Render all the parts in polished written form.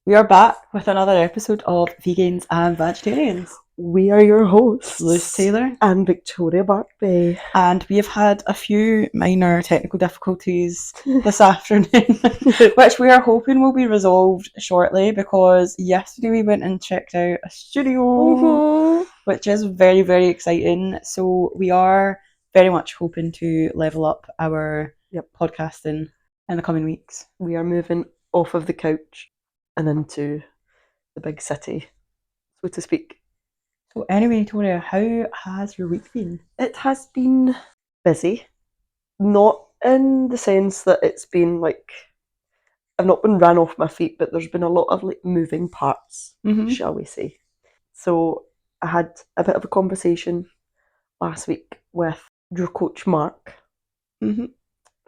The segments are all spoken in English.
We are back with another episode of Vegans and Vegetarians. We are your hosts, Liz Taylor and Victoria Barkby. And we have had a few minor technical difficulties this afternoon, which we are hoping will be resolved shortly, because yesterday we went and checked out a studio, which is very, very exciting. So we are very much hoping to level up our podcasting in the coming weeks. We are moving off of the couch and into the big city, so to speak. So anyway, Toria, how has your week been? It has been busy. Not in the sense that it's been like, I've not been ran off my feet, but there's been a lot of like moving parts, shall we say. So I had a bit of a conversation last week with your coach Mark, who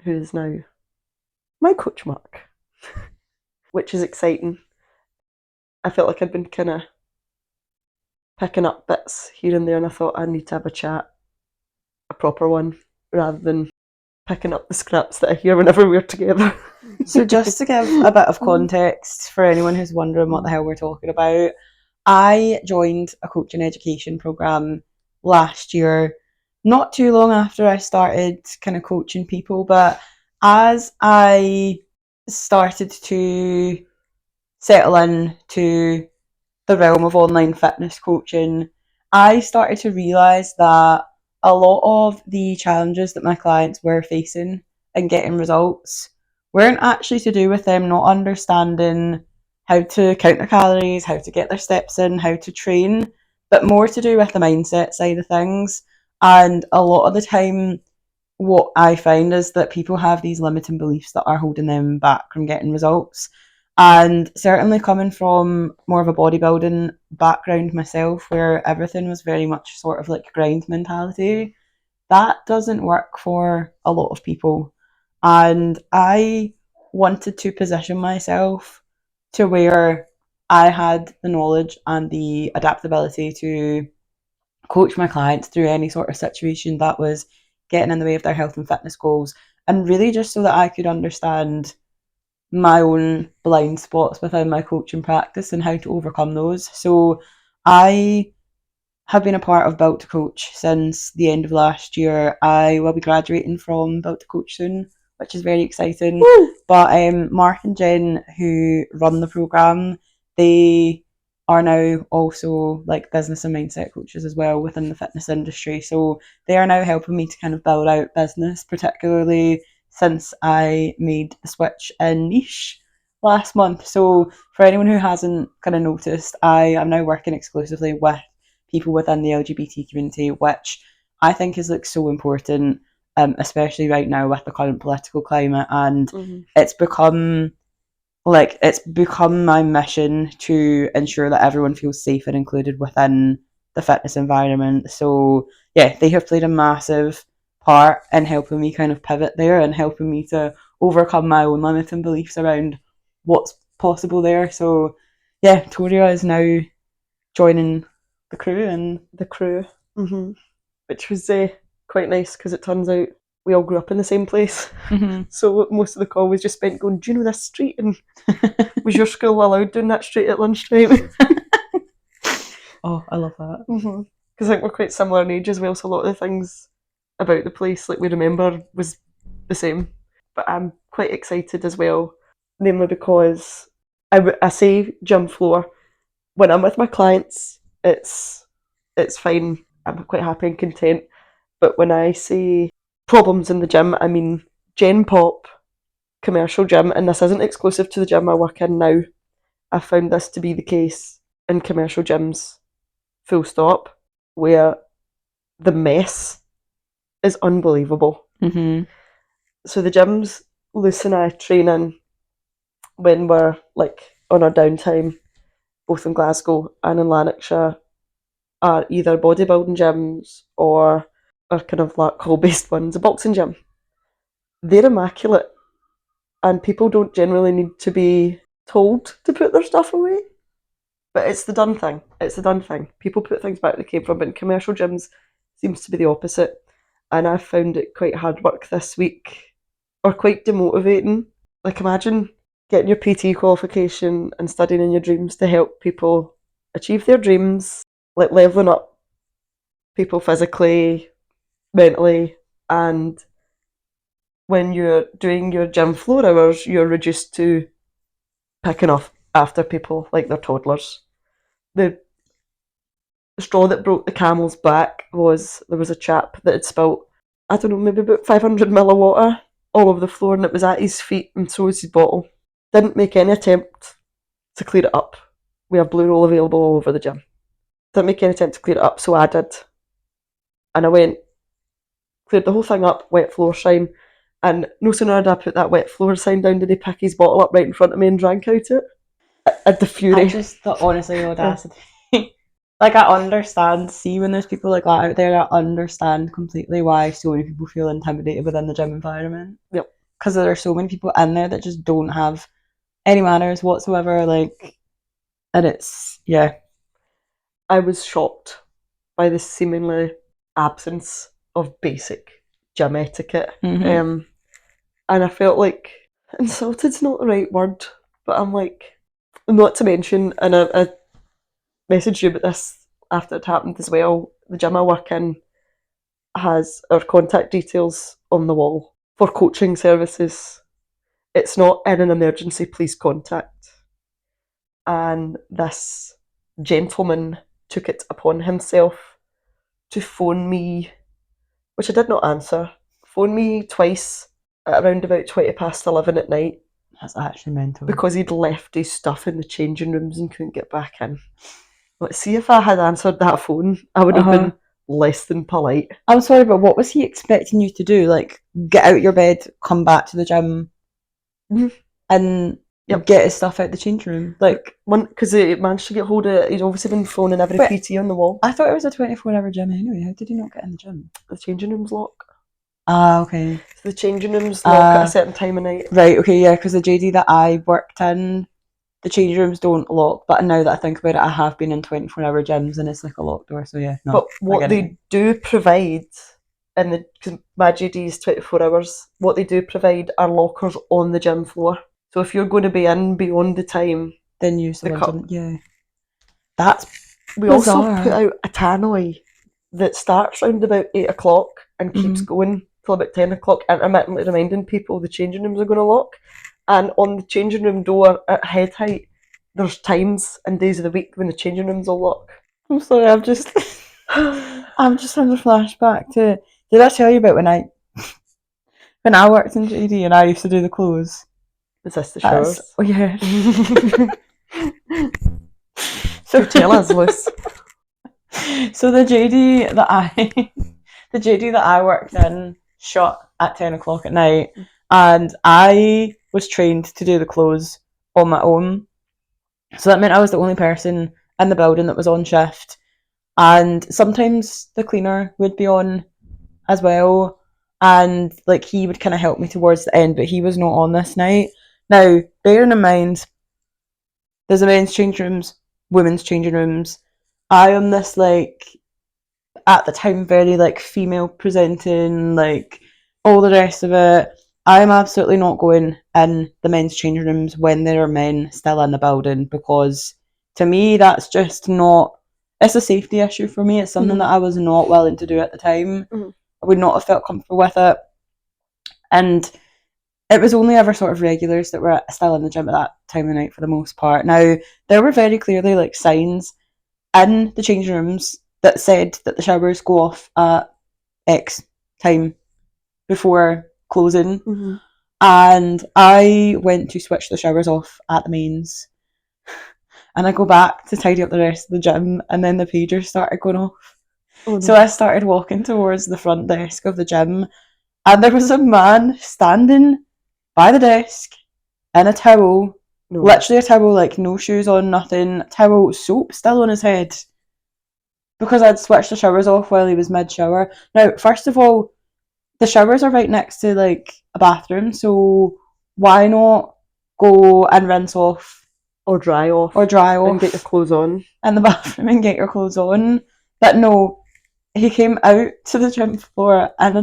is now my coach Mark, which is exciting. I felt like I'd been kind of picking up bits here and there, and I thought I need to have a chat, a proper one, rather than picking up the scraps that I hear whenever we're together. So just to give a bit of context for anyone who's wondering what the hell we're talking about, I joined a coaching education program last year, not too long after I started kind of coaching people, but as I started to settle into the realm of online fitness coaching, I started to realise that a lot of the challenges that my clients were facing in getting results weren't actually to do with them not understanding how to count their calories, how to get their steps in, how to train, but more to do with the mindset side of things. And a lot of the time, what I find is that people have these limiting beliefs that are holding them back from getting results. And certainly coming from more of a bodybuilding background myself, where everything was very much sort of like grind mentality, that doesn't work for a lot of people. And I wanted to position myself to where I had the knowledge and the adaptability to coach my clients through any sort of situation that was getting in the way of their health and fitness goals, and really just so that I could understand my own blind spots within my coaching practice and how to overcome those. So I have been a part of Built to Coach since the end of last year. I will be graduating from Built to Coach soon, which is very exciting. Woo! But Mark and Jen, who run the program, they are now also like business and mindset coaches as well within the fitness industry. So they are now helping me to kind of build out business, particularly since I made the switch in niche last month. So for anyone who hasn't kind of noticed, I am now working exclusively with people within the LGBT community, which I think is like so important, especially right now with the current political climate. And it's become my mission to ensure that everyone feels safe and included within the fitness environment. So yeah, they have played a massive part in helping me kind of pivot there and helping me to overcome my own limiting beliefs around what's possible there. So yeah, Toria is now joining the crew, which was quite nice, because it turns out we all grew up in the same place. So most of the call was just spent going, do you know this street? And was your school allowed doing that street at lunchtime? Oh, I love that. Because I think we're quite similar in age as well, so a lot of the things about the place like we remember was the same. But I'm quite excited as well, namely because I say gym floor. When I'm with my clients, it's fine. I'm quite happy and content. But when I say problems in the gym, I mean Gen Pop, commercial gym, and this isn't exclusive to the gym I work in now. I found this to be the case in commercial gyms, full stop, where the mess is unbelievable. So the gyms Luce and I train in when we're like on our downtime, both in Glasgow and in Lanarkshire, are either bodybuilding gyms or kind of like hall-based ones, a boxing gym. They're immaculate, and people don't generally need to be told to put their stuff away. But it's the done thing. People put things back they came from, but in commercial gyms seems to be the opposite. And I found it quite hard work this week, or quite demotivating. Like, imagine getting your PT qualification and studying in your dreams to help people achieve their dreams, like leveling up people physically, mentally, and when you're doing your gym floor hours, you're reduced to picking off after people like they're toddlers. The straw that broke the camel's back was there was a chap that had spilt, I don't know, maybe about 500 ml of water all over the floor, and it was at his feet, and so was his bottle. Didn't make any attempt to clear it up. We have blue roll available all over the gym. Didn't make any attempt to clear it up, so I did. And I went, cleared the whole thing up, wet floor sign, and no sooner had I put that wet floor sign down did he pick his bottle up right in front of me and drank out it. At the fury. I just thought, honestly, the audacity. Like, I understand, see, when there's people like that out there, I understand completely why so many people feel intimidated within the gym environment. Yep. Because there are so many people in there that just don't have any manners whatsoever, like, and it's, yeah. I was shocked by the seemingly absence of basic gym etiquette. Mm-hmm. And I felt like, insulted's not the right word, but I'm like, not to mention, and I messaged you about this after it happened as well, the gym I work in has our contact details on the wall for coaching services. It's not in an emergency, please contact. And this gentleman took it upon himself to phone me, which I did not answer, phone me twice at around about 11 at night. That's actually mental. Because he'd left his stuff in the changing rooms and couldn't get back in. Let's see, if I had answered that phone, I would have been less than polite. I'm sorry, but what was he expecting you to do? Like, get out your bed, come back to the gym, and get his stuff out the change room? Like, because he managed to get hold of it. He'd obviously been phoning every PT on the wall. I thought it was a 24-hour gym anyway. How did he not get in the gym? The changing room's lock. Ah, okay. So the changing room's lock at a certain time of night. Right, okay, yeah, because the JD that I worked in, the change rooms don't lock, but now that I think about it, I have been in 24-hour gyms and it's like a locked door, so yeah. No, but what they do provide, because my JD is 24 hours, what they do provide are lockers on the gym floor. So if you're going to be in beyond the time, then use the ones. Yeah. That's we bizarre. Also put out a tannoy that starts around about 8 o'clock and keeps going till about 10 o'clock, intermittently reminding people the changing rooms are going to lock. And on the changing room door at head height, there's times and days of the week when the changing rooms will lock. I'm sorry, I'm just having a flashback to, did I tell you about when I worked in JD and I used to do the clothes? Is this the showers? Oh yeah. So tell us, Liz. So the JD that I worked in shut at 10 o'clock at night, and I was trained to do the clothes on my own. So that meant I was the only person in the building that was on shift, and sometimes the cleaner would be on as well, and like he would kind of help me towards the end, but he was not on this night. Now, bearing in mind, there's a men's change rooms, women's changing rooms. I am this, like, at the time, very, like, female presenting, like, all the rest of it. I'm absolutely not going in the men's changing rooms when there are men still in the building, because to me, that's just not, it's a safety issue for me. It's something that I was not willing to do at the time. I would not have felt comfortable with it. And it was only ever sort of regulars that were still in the gym at that time of night for the most part. Now, there were very clearly like signs in the changing rooms that said that the showers go off at X time before closing. And I went to switch the showers off at the mains. And I go back to tidy up the rest of the gym, and then the pagers started going off. So I started walking towards the front desk of the gym, and there was a man standing by the desk in a towel, literally a towel, like no shoes on, nothing, towel, soap still on his head, because I'd switched the showers off while he was mid-shower. Now, first of all, the showers are right next to like a bathroom, so why not go and rinse off or dry off and get your clothes on in the bathroom and get your clothes on? But no, he came out to the gym floor and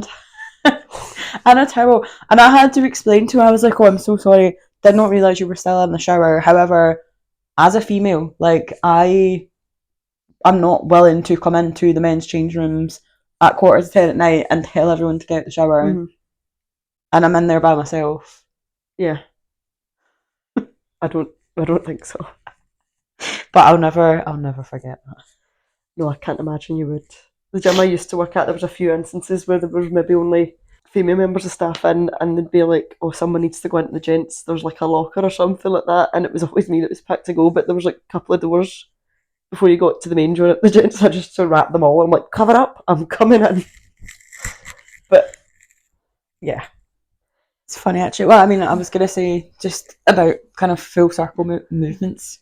a towel, and I had to explain to him, I was like, oh, I'm so sorry, did not realise you were still in the shower. However, as a female, like I'm not willing to come into the men's change rooms at 9:45 at night and tell everyone to get out the shower, and I'm in there by myself. Yeah. I don't think so. But I'll never forget that. No, I can't imagine you would. The gym I used to work at, there was a few instances where there was maybe only female members of staff in, and they'd be like, oh, someone needs to go into the gents, there's like a locker or something like that, and it was always me that was picked to go, but there was like a couple of doors before you got to the main door at the gents. I just to wrap them all. I'm like, cover up, I'm coming in. But yeah. It's funny actually. Well, I mean, I was gonna say just about kind of full circle moments.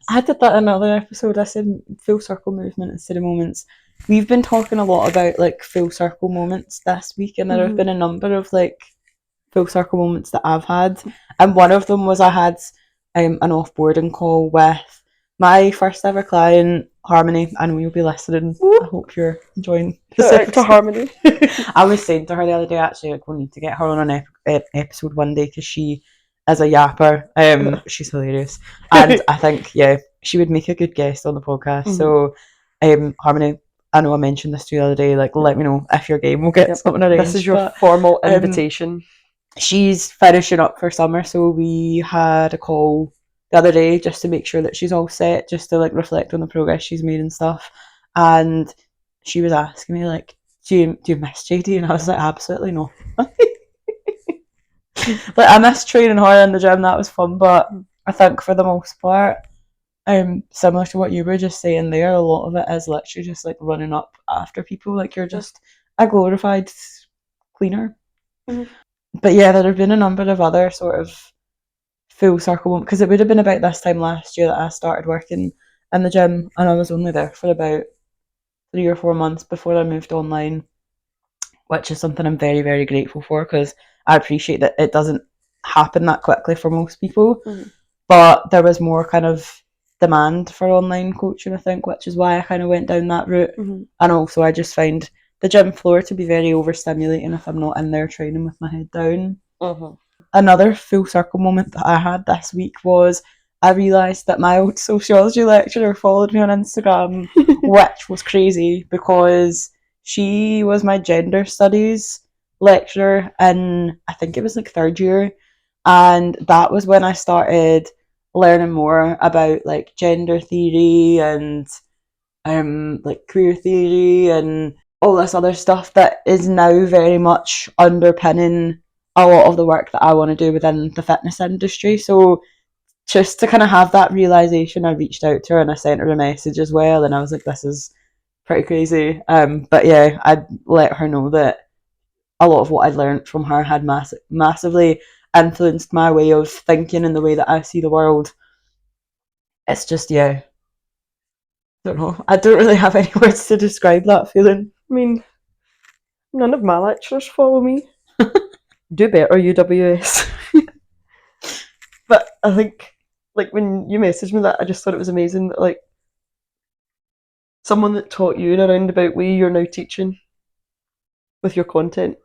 I did that in another episode. I said full circle movement instead of moments. We've been talking a lot about like full circle moments this week, and there have been a number of like full circle moments that I've had, and one of them was I had an offboarding call with my first ever client, Harmony. I know you'll be listening. I hope you're enjoying this episode. To Harmony. I was saying to her the other day, actually, like, we'll need to get her on an episode one day because she is a yapper. She's hilarious. And I think, yeah, she would make a good guest on the podcast. So, Harmony, I know I mentioned this to you the other day, like, let me know if you're game. We'll get something arranged. This is your formal invitation. She's finishing up for summer, so we had a call the other day just to make sure that she's all set, just to like reflect on the progress she's made and stuff. And she was asking me like, do you miss JD? And I was like, absolutely no. Like, I miss training her in the gym. That was fun, but I think for the most part, similar to what you were just saying there, a lot of it is literally just like running up after people, like you're just a glorified cleaner. But yeah, there have been a number of other sort of full circle, because it would have been about this time last year that I started working in the gym, and I was only there for about 3 or 4 months before I moved online, which is something I'm very, very grateful for, because I appreciate that it doesn't happen that quickly for most people. But there was more kind of demand for online coaching, I think, which is why I kind of went down that route. And also I just find the gym floor to be very overstimulating if I'm not in there training with my head down. Another full circle moment that I had this week was I realised that my old sociology lecturer followed me on Instagram, which was crazy because she was my gender studies lecturer in, I think it was like 3rd year, and that was when I started learning more about like gender theory and like queer theory and all this other stuff that is now very much underpinning a lot of the work that I want to do within the fitness industry. So just to kind of have that realisation, I reached out to her and I sent her a message as well, and I was like, this is pretty crazy. But yeah, I'd let her know that a lot of what I'd learned from her had massively influenced my way of thinking and the way that I see the world. It's just, yeah, I don't know. I don't really have any words to describe that feeling. I mean, none of my lecturers follow me. Do better, UWS. But I think, like, when you messaged me that, I just thought it was amazing that, like, someone that taught you in a roundabout way, you're now teaching with your content.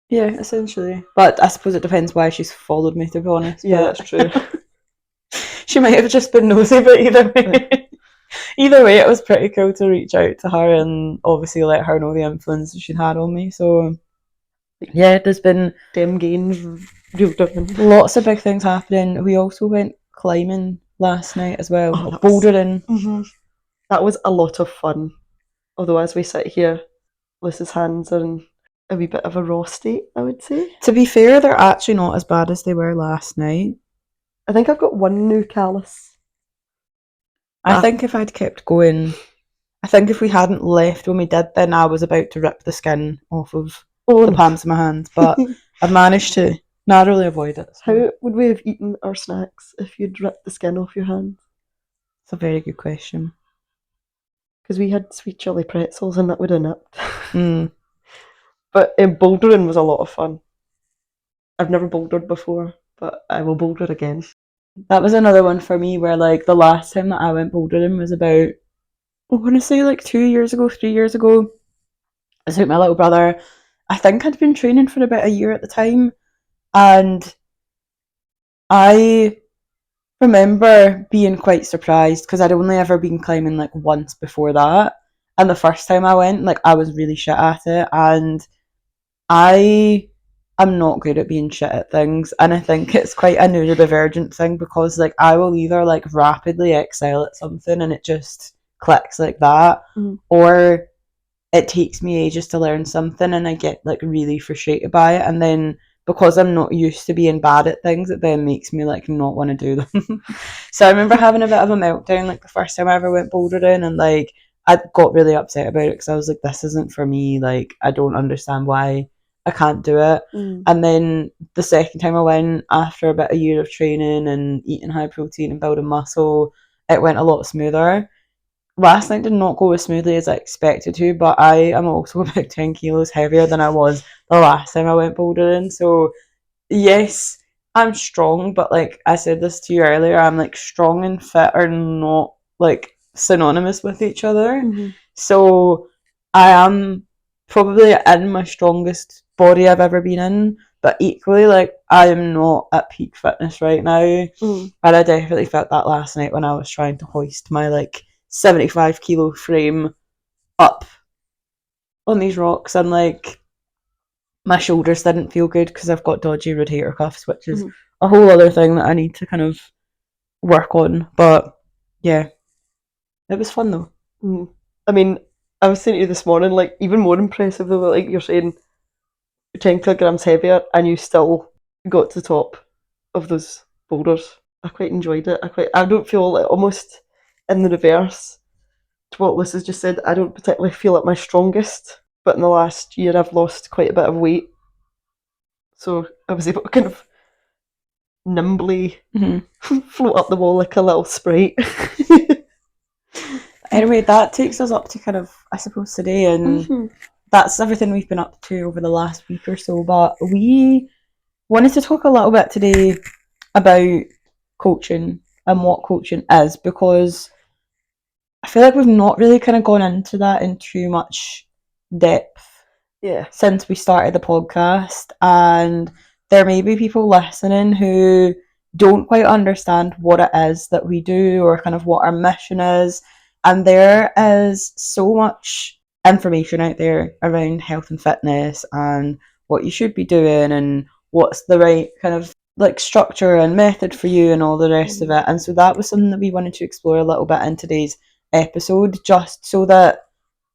Yeah, essentially. But I suppose it depends why she's followed me, to be honest. Yeah, that's true. She might have just been nosy, but either way. Either way, it was pretty cool to reach out to her and obviously let her know the influence she'd had on me. So, yeah, there's been Dem gains you've done. Lots of big things happening. We also went climbing last night as well, bouldering. That was a lot of fun. Although as we sit here, Liz's hands are in a wee bit of a raw state, I would say. To be fair, they're actually not as bad as they were last night. I think I've got one new callus. I think if I'd kept going, I think if we hadn't left when we did, then I was about to rip the skin off of the palms of my hands. But I've managed to narrowly avoid it. So. How would we have eaten our snacks if you'd ripped the skin off your hands? It's a very good question. Because we had sweet chili pretzels and that would have nipped. But bouldering was a lot of fun. I've never bouldered before, but I will boulder again. That was another one for me where, like, the last time that I went bouldering was about, I want to say, like 3 years ago. I took my little brother. I think I'd been training for about a year at the time, and I remember being quite surprised because I'd only ever been climbing like once before that. And the first time I went, like I was really shit at it. And I am not good at being shit at things. And I think it's quite a neurodivergent thing because like I will either like rapidly excel at something and it just clicks like that, or it takes me ages to learn something and I get like really frustrated by it, and then because I'm not used to being bad at things, it then makes me like not want to do them. So I remember having a bit of a meltdown like the first time I ever went bouldering, and like I got really upset about it because I was like, this isn't for me, like I don't understand why I can't do it. And then the second time I went, after about a year of training and eating high protein and building muscle, it went a lot smoother. Last night did not go as smoothly as I expected to, but I am also about 10 kilos heavier than I was the last time I went bouldering. So, yes, I'm strong, but like I said this to you earlier, I'm like strong and fit are not like synonymous with each other. So, I am probably in my strongest body I've ever been in, but equally, like, I am not at peak fitness right now. And I definitely felt that last night when I was trying to hoist my like 75 kilo frame up on these rocks, and like my shoulders didn't feel good because I've got dodgy rotator cuffs, which is a whole other thing that I need to kind of work on. But yeah, it was fun though. I mean, I was saying to you this morning, like even more impressive though, like you're saying you're 10 kilograms heavier and you still got to the top of those boulders. I quite enjoyed it. I don't feel like, almost in the reverse to what Liz has just said, I don't particularly feel at my strongest, but in the last year I've lost quite a bit of weight. So I was able to kind of nimbly float up the wall like a little sprite. Anyway, that takes us up to kind of, I suppose, today, and that's everything we've been up to over the last week or so. But we wanted to talk a little bit today about coaching and what coaching is, because I feel like we've not really kind of gone into that in too much depth since we started the podcast, and there may be people listening who don't quite understand what it is that we do or kind of what our mission is. And there is so much information out there around health and fitness and what you should be doing and what's the right kind of like structure and method for you and all the rest of it. And so that was something that we wanted to explore a little bit in today's episode, just so that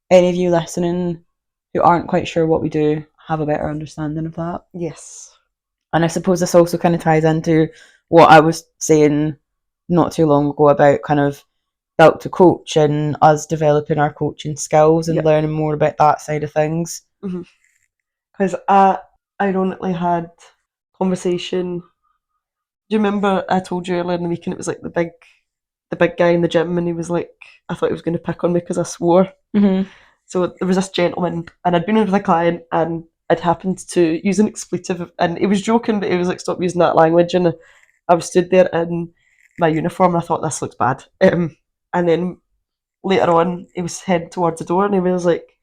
any of you listening who aren't quite sure what we do have a better understanding of that. Yes. And I suppose this also kind of ties into what I was saying not too long ago about kind of Built to Coach and us developing our coaching skills and learning more about that side of things. Because I ironically had conversation. Do you remember I told you earlier in the week, and it was like the big guy in the gym, and he was like, I thought he was going to pick on me because I swore. So there was this gentleman, and I'd been with a client, and I'd happened to use an expletive, and he was joking, but he was like, stop using that language, and I was stood there in my uniform, and I thought, this looks bad. And then later on, he was heading towards the door, and he was like,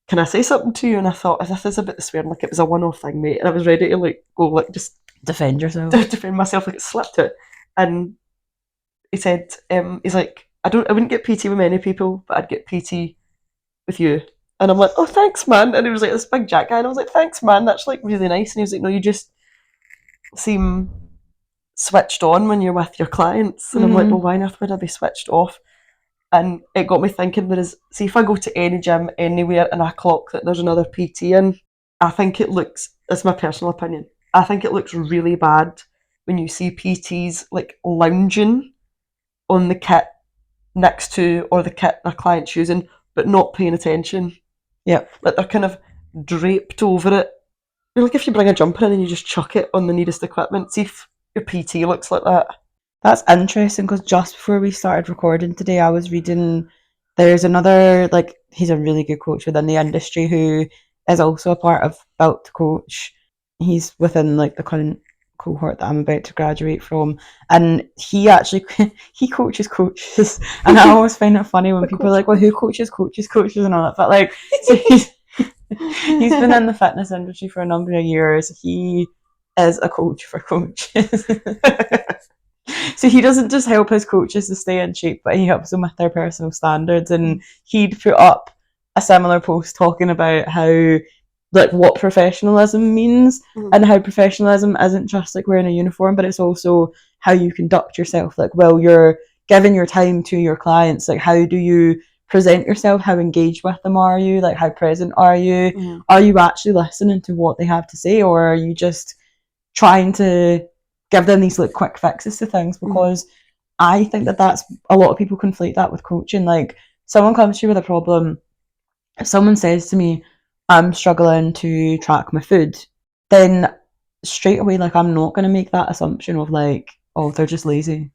can I say something to you? And I thought, as if this is a bit of swearing, like it was a one-off thing, mate. And I was ready to like go, like just defend yourself, defend myself, like it slipped it. And he said, he's like, I wouldn't get PT with many people, but I'd get PT with you. And I'm like, oh, thanks, man. And he was like this big jack guy, and I was like, thanks, man. That's like really nice. And he was like, no, you just seem switched on when you're with your clients. And I'm like, well, why on earth would I be switched off? And it got me thinking, see if I go to any gym anywhere and I clock that there's another PT in, I think it looks, that's my personal opinion, I think it looks really bad when you see PTs like lounging on the kit next to, or the kit their client's using, but not paying attention. Like they're kind of draped over it. You know, like if you bring a jumper in and you just chuck it on the neatest equipment, see if your PT looks like that. That's interesting, because just before we started recording today, I was reading, there's another, like, he's a really good coach within the industry who is also a part of Built to Coach. He's within like the current cohort that I'm about to graduate from, and he actually he coaches coaches, and I always find it funny when people are like, well, who coaches and all that, but like, so he's been in the fitness industry for a number of years. He is a coach for coaches. So he doesn't just help his coaches to stay in shape, but he helps them with their personal standards. And he'd put up a similar post talking about how, like, what professionalism means, and how professionalism isn't just like wearing a uniform, but it's also how you conduct yourself. Like, well, you're giving your time to your clients. Like, how do you present yourself? How engaged with them are you? Like, how present are you? Are you actually listening to what they have to say, or are you just trying to give them these like quick fixes to things? Because I think that that's a lot of people conflate that with coaching. Like, someone comes to you with a problem, if someone says to me, I'm struggling to track my food, then straight away, like, I'm not going to make that assumption of like, oh, they're just lazy.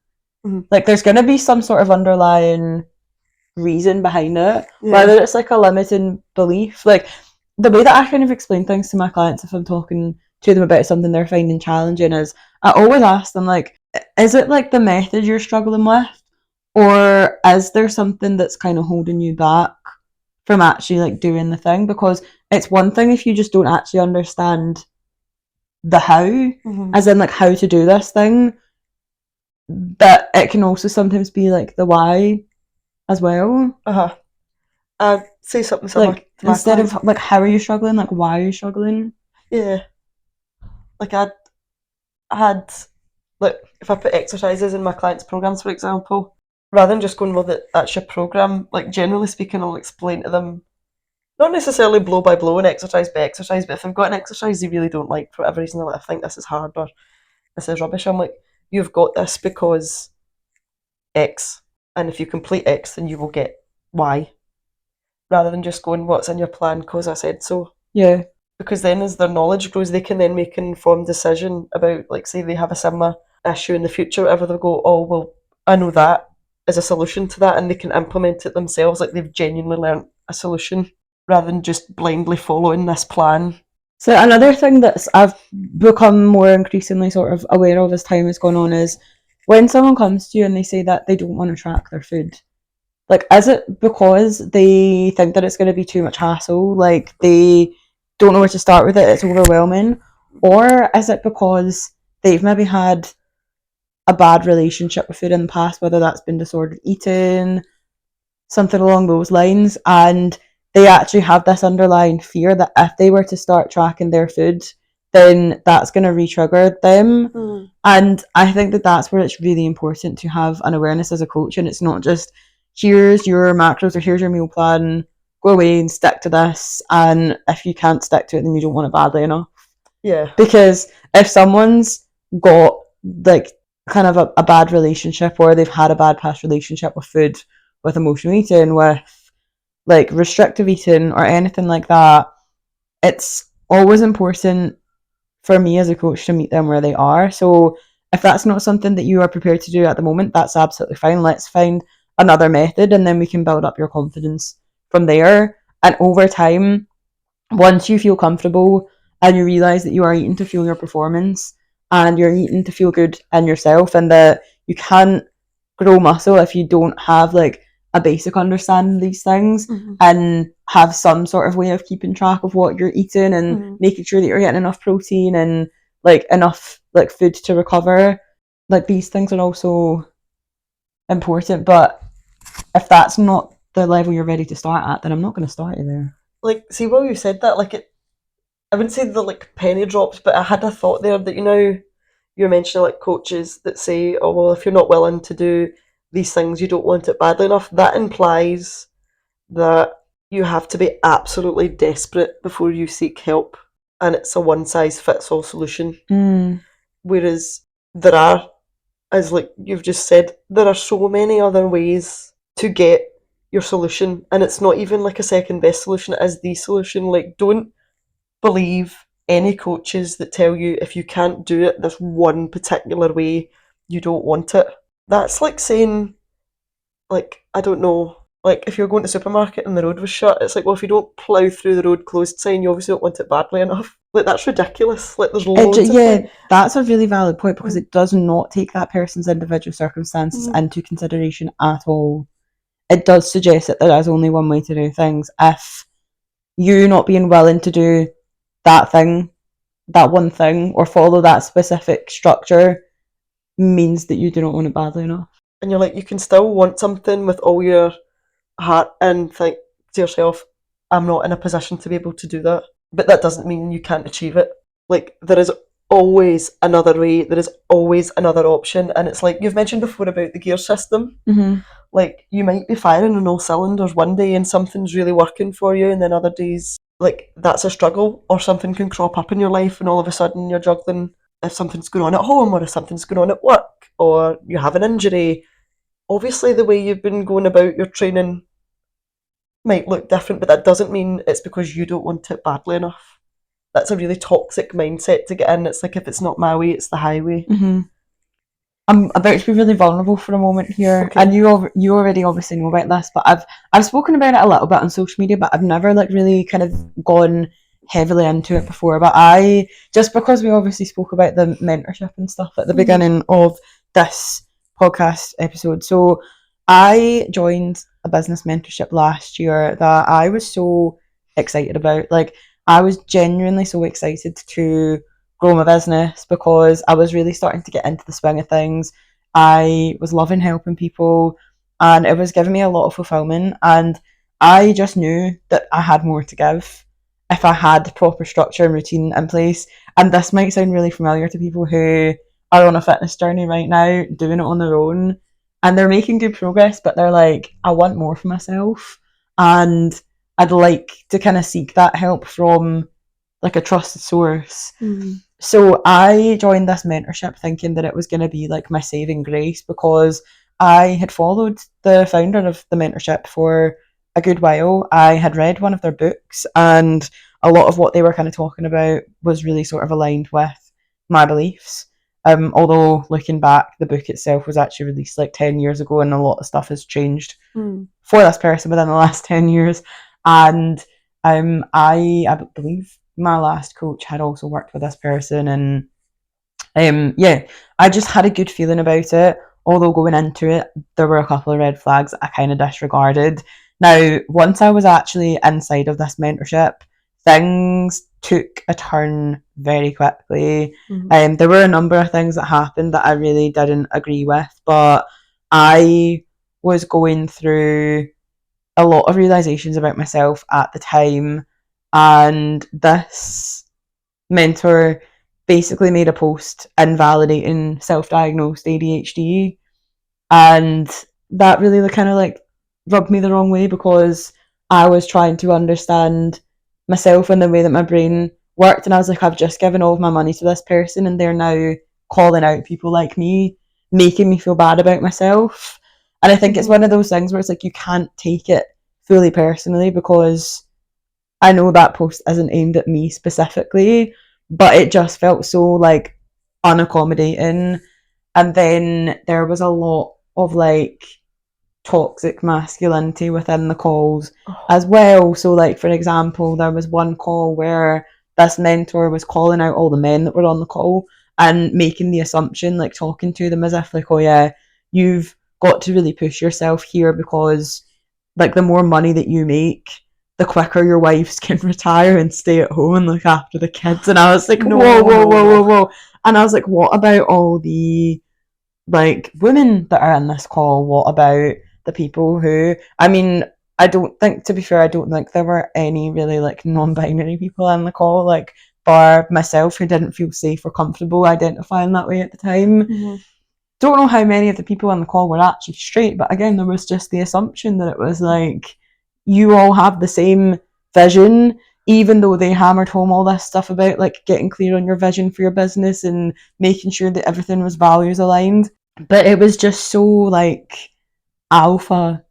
Like, there's going to be some sort of underlying reason behind it, whether it's like a limiting belief. Like, the way that I kind of explain things to my clients if I'm talking to them about something they're finding challenging is I always ask them, like, is it like the method you're struggling with, or is there something that's kind of holding you back from actually like doing the thing? Because it's one thing if you just don't actually understand the how, as in like how to do this thing, but it can also sometimes be like the why as well. I'd say something similar like to instead clients. Of like, how are you struggling, like, why are you struggling? Yeah, like I had, like, if I put exercises in my clients' programs, for example, rather than just going, well, that's your program, like, generally speaking, I'll explain to them, not necessarily blow by blow and exercise by exercise, but if they've got an exercise they really don't like for whatever reason, they're like, I think this is hard, or this is rubbish, I'm like, you've got this because X, and if you complete X, then you will get Y. Rather than just going, what's in your plan because I said so. Yeah. Because then as their knowledge grows, they can then make an informed decision about, like, say they have a similar issue in the future, whatever, they'll go, oh, well, I know that is a solution to that, and they can implement it themselves, like they've genuinely learnt a solution, rather than just blindly following this plan. So another thing that I've become more increasingly sort of aware of as time has gone on is when someone comes to you and they say that they don't want to track their food, like, is it because they think that it's going to be too much hassle, like they don't know where to start with it, it's overwhelming, or is it because they've maybe had a bad relationship with food in the past, whether that's been disordered eating, something along those lines, and they actually have this underlying fear that if they were to start tracking their food, then that's going to re-trigger them. And I think that that's where it's really important to have an awareness as a coach, and it's not just here's your macros or here's your meal plan, go away and stick to this, and if you can't stick to it then you don't want it badly enough. Yeah. Because if someone's got like kind of a bad relationship, or they've had a bad past relationship with food, with emotional eating, with like restrictive eating or anything like that, it's always important for me as a coach to meet them where they are. So if that's not something that you are prepared to do at the moment, that's absolutely fine. Let's find another method, and then we can build up your confidence from there. And over time, once you feel comfortable and you realize that you are eating to fuel your performance and you're eating to feel good in yourself, and that you can't grow muscle if you don't have like a basic understanding of these things, and have some sort of way of keeping track of what you're eating and making sure that you're getting enough protein and like enough like food to recover, like these things are also important. But if that's not the level you're ready to start at, then I'm not going to start you there. Like, see, while you said that, like, I wouldn't say the like penny dropped, but I had a thought there that, you know, you're mentioning like coaches that say, oh, well, if you're not willing to do these things, you don't want it badly enough. That implies that you have to be absolutely desperate before you seek help, and it's a one size fits all solution. Whereas there are, as like you've just said, there are so many other ways to get your solution, and it's not even like a second best solution, it is the solution. Like, don't believe any coaches that tell you if you can't do it this one particular way, you don't want it. That's like saying, like, I don't know, like if you're going to the supermarket and the road was shut, it's like, well, if you don't plough through the road closed sign, you obviously don't want it badly enough. Like, that's ridiculous. Like, there's loads of things. That's a really valid point, because it does not take that person's individual circumstances into consideration at all. It does suggest that there is only one way to do things. If you not being willing to do that thing that one thing or follow that specific structure means that you do not want it badly enough. And you're like, you can still want something with all your heart and think to yourself, I'm not in a position to be able to do that. But that doesn't mean you can't achieve it. Like, there is always another way, there is always another option. And it's like you've mentioned before about the gear system. Mm-hmm. Like, you might be firing on all cylinders one day and something's really working for you, and then other days, like, that's a struggle, or something can crop up in your life and all of a sudden you're juggling if something's going on at home or if something's going on at work or you have an injury. Obviously, the way you've been going about your training might look different, but that doesn't mean it's because you don't want it badly enough. That's a really toxic mindset to get in. It's like, if it's not my way, it's the highway. Mm-hmm. I'm about to be really vulnerable for a moment here, Okay. and you already obviously know about this, but I've spoken about it a little bit on social media, but I've never like really kind of gone heavily into it before. But I, just because we obviously spoke about the mentorship and stuff at the beginning of this podcast episode, so I joined a business mentorship last year that I was so excited about. Like, I was genuinely so excited to grow my business because I was really starting to get into the swing of things. I was loving helping people and it was giving me a lot of fulfillment, and I just knew that I had more to give if I had the proper structure and routine in place. And this might sound really familiar to people who are on a fitness journey right now, doing it on their own, and they're making good progress, but they're like, I want more for myself, and I'd like to kind of seek that help from like a trusted source. So I joined this mentorship thinking that it was going to be like my saving grace, because I had followed the founder of the mentorship for a good while. I had read one of their books, and a lot of what they were kind of talking about was really sort of aligned with my beliefs. Although looking back, the book itself was actually released like 10 years ago, and a lot of stuff has changed for this person within the last 10 years. And I believe my last coach had also worked with this person, and yeah, I just had a good feeling about it. Although going into it, there were a couple of red flags that I kind of disregarded. Now, once I was actually inside of this mentorship, things took a turn very quickly. There were a number of things that happened that I really didn't agree with, but I was going through a lot of realizations about myself at the time, and this mentor basically made a post invalidating self-diagnosed ADHD, and that really kind of like rubbed me the wrong way, because I was trying to understand myself and the way that my brain worked, and I was like, I've just given all of my money to this person and they're now calling out people like me, making me feel bad about myself. And I think it's one of those things where it's like, you can't take it fully personally, because I know that post isn't aimed at me specifically, but it just felt so like unaccommodating. And then there was a lot of like toxic masculinity within the calls as well. So like, for example, there was one call where this mentor was calling out all the men that were on the call and making the assumption, like talking to them as if like, oh yeah, you've got to really push yourself here, because like the more money that you make, the quicker your wives can retire and stay at home and look after the kids. And I was like, whoa. And I was like, what about all the like women that are in this call? What about the people who, I mean, I don't think, to be fair, I don't think there were any really like non-binary people in the call, like bar myself, who didn't feel safe or comfortable identifying that way at the time. Don't know how many of the people on the call were actually straight, but again, there was just the assumption that it was like, you all have the same vision, even though they hammered home all this stuff about like getting clear on your vision for your business and making sure that everything was values aligned. But it was just so like alpha,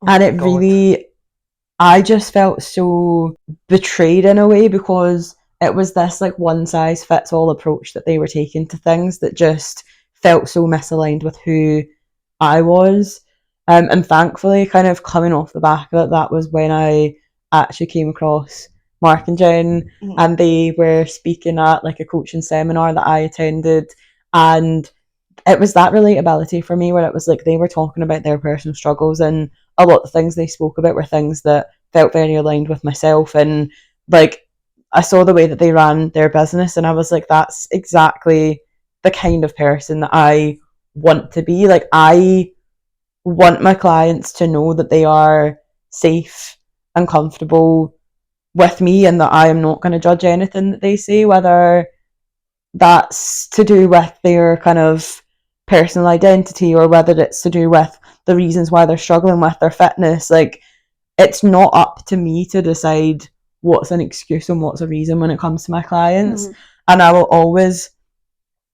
and it really, I just felt so betrayed in a way, because it was this like one size fits all approach that they were taking to things that just felt so misaligned with who I was. And thankfully, kind of coming off the back of it, that was when I actually came across Mark and Jen, and they were speaking at like a coaching seminar that I attended, and it was that relatability for me, where it was like they were talking about their personal struggles, and a lot of things they spoke about were things that felt very aligned with myself. And like, I saw the way that they ran their business, and I was like, that's exactly the kind of person that I want to be. Like, I want my clients to know that they are safe and comfortable with me, and that I am not going to judge anything that they say, whether that's to do with their kind of personal identity or whether it's to do with the reasons why they're struggling with their fitness. Like, it's not up to me to decide what's an excuse and what's a reason when it comes to my clients. And I will always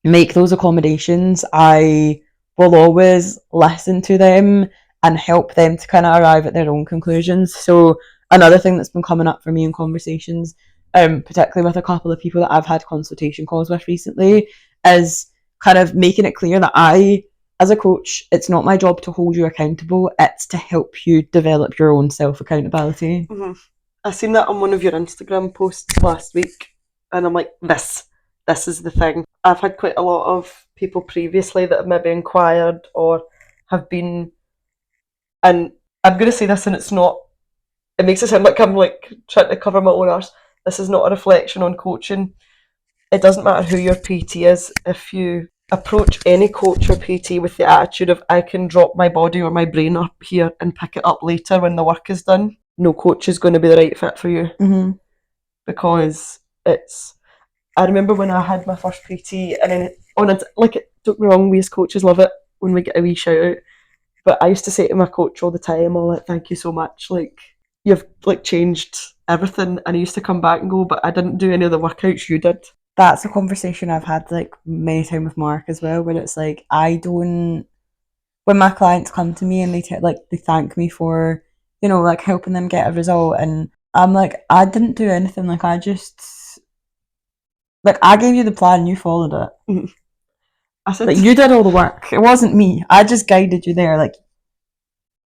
make those accommodations. I will always listen to them and help them to kind of arrive at their own conclusions. So another thing that's been coming up for me in conversations, particularly with a couple of people that I've had consultation calls with recently, is kind of making it clear that I, as a coach, it's not my job to hold you accountable, it's to help you develop your own self-accountability. I seen that on one of your Instagram posts last week, and I'm like, this is the thing. I've had quite a lot of people previously that have maybe inquired or have been, and I'm going to say this, and it's not, it makes it sound like I'm like trying to cover my own arse. This is not a reflection on coaching. It doesn't matter who your PT is. If you approach any coach or PT with the attitude of, I can drop my body or my brain up here and pick it up later when the work is done, no coach is going to be the right fit for you. Because it's, I remember when I had my first PT, and then don't get me wrong, we as coaches love it when we get a wee shout out, but I used to say to my coach all the time, oh, like, thank you so much, like, you've like changed everything. And I used to come back and go, but I didn't do any of the workouts you did. That's a conversation I've had like many times with Mark as well, where it's like, I don't, when my clients come to me and they thank me for, you know, like helping them get a result, and I'm like, I didn't do anything, like I just, like, I gave you the plan, you followed it. I said, like, you did all the work, it wasn't me, I just guided you there. Like,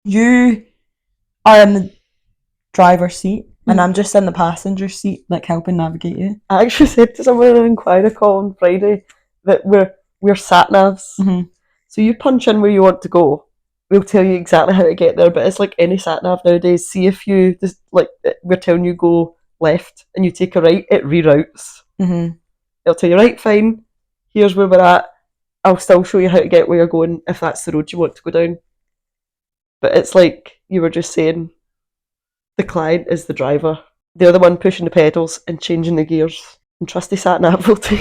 you are in the driver's seat and I'm just in the passenger seat, like helping navigate you. I actually said to someone in an inquiry call on Friday that we're sat navs. So you punch in where you want to go, we'll tell you exactly how to get there. But it's like any sat nav nowadays. See, if you just, like, we're telling you go left and you take a right, it reroutes. It'll tell you, right, fine, here's where we're at, I'll still show you how to get where you're going if that's the road you want to go down. But it's like you were just saying, the client is the driver. They're the one pushing the pedals and changing the gears. And trusty sat nav will too.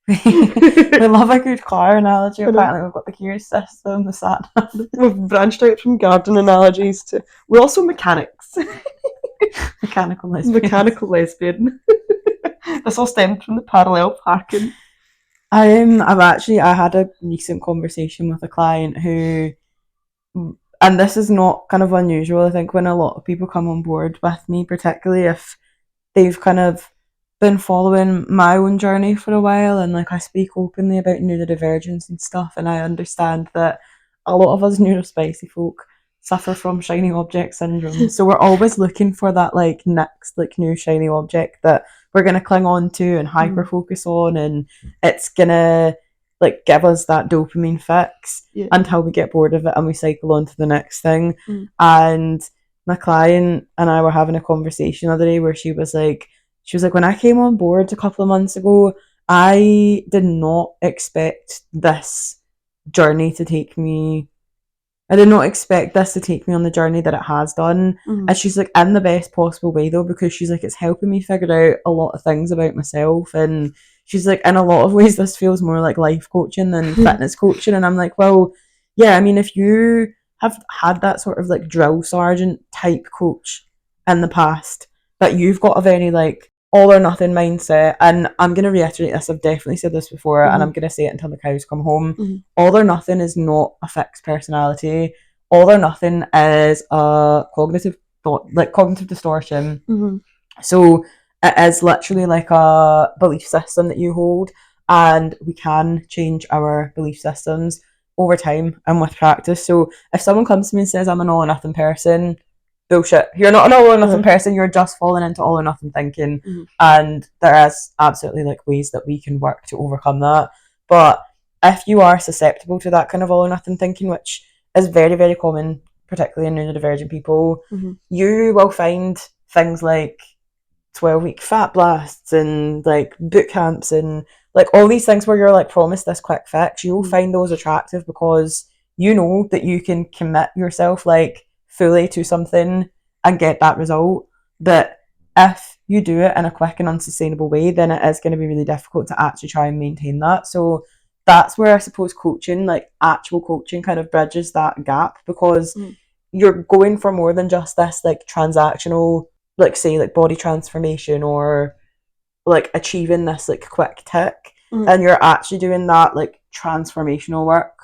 We love a good car analogy. Apparently we've got the gear system, the sat nav. We've branched out from garden analogies to, we're also mechanics. Mechanical lesbian. This all stemmed from the parallel parking. I had a recent conversation with a client who, and this is not kind of unusual, I think, when a lot of people come on board with me, particularly if they've kind of been following my own journey for a while, and like I speak openly about neurodivergence and stuff, and I understand that a lot of us neurospicy folk suffer from shiny object syndrome. So we're always looking for that like next like new shiny object that we're gonna cling on to and hyper focus on, and it's gonna like give us that dopamine fix until we get bored of it and we cycle on to the next thing. And my client and I were having a conversation the other day where she was like, when I came on board a couple of months ago, I did not expect this journey to take me, I did not expect this to take me on the journey that it has done. And she's like, in the best possible way though, because she's like, it's helping me figure out a lot of things about myself. And she's like, in a lot of ways, this feels more like life coaching than fitness coaching. And I'm like, well, yeah, I mean, if you have had that sort of like drill sergeant type coach in the past, but you've got a very like all or nothing mindset, and I'm going to reiterate this, I've definitely said this before, and I'm going to say it until the cows come home. All or nothing is not a fixed personality. All or nothing is a cognitive distortion. So it is literally like a belief system that you hold, and we can change our belief systems over time and with practice. So if someone comes to me and says I'm an all or nothing person, bullshit. You're not an all or nothing person, you're just falling into all or nothing thinking. And there is absolutely like ways that we can work to overcome that. But if you are susceptible to that kind of all or nothing thinking, which is very, very common, particularly in neurodivergent people, you will find things like 12-week fat blasts and like boot camps and like all these things where you're like promised this quick fix, you'll find those attractive because you know that you can commit yourself like fully to something and get that result. But if you do it in a quick and unsustainable way, then it is going to be really difficult to actually try and maintain that. So that's where I suppose coaching, like actual coaching, kind of bridges that gap because you're going for more than just this like transactional, like say like body transformation or like achieving this like quick tick, and you're actually doing that like transformational work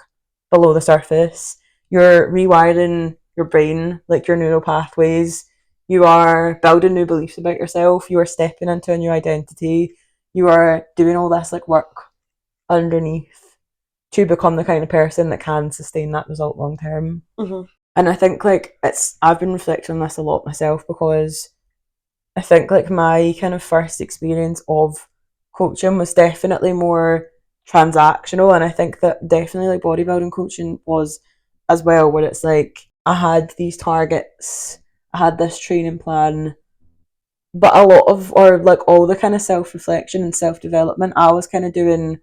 below the surface. You're rewiring your brain, like your neural pathways. You are building new beliefs about yourself. You are stepping into a new identity. You are doing all this like work underneath to become the kind of person that can sustain that result long term. And I think like I've been reflecting on this a lot myself because I think like my kind of first experience of coaching was definitely more transactional, and I think that definitely like bodybuilding coaching was as well, where it's like I had these targets, I had this training plan, but a lot of or like all the kind of self-reflection and self-development I was kind of doing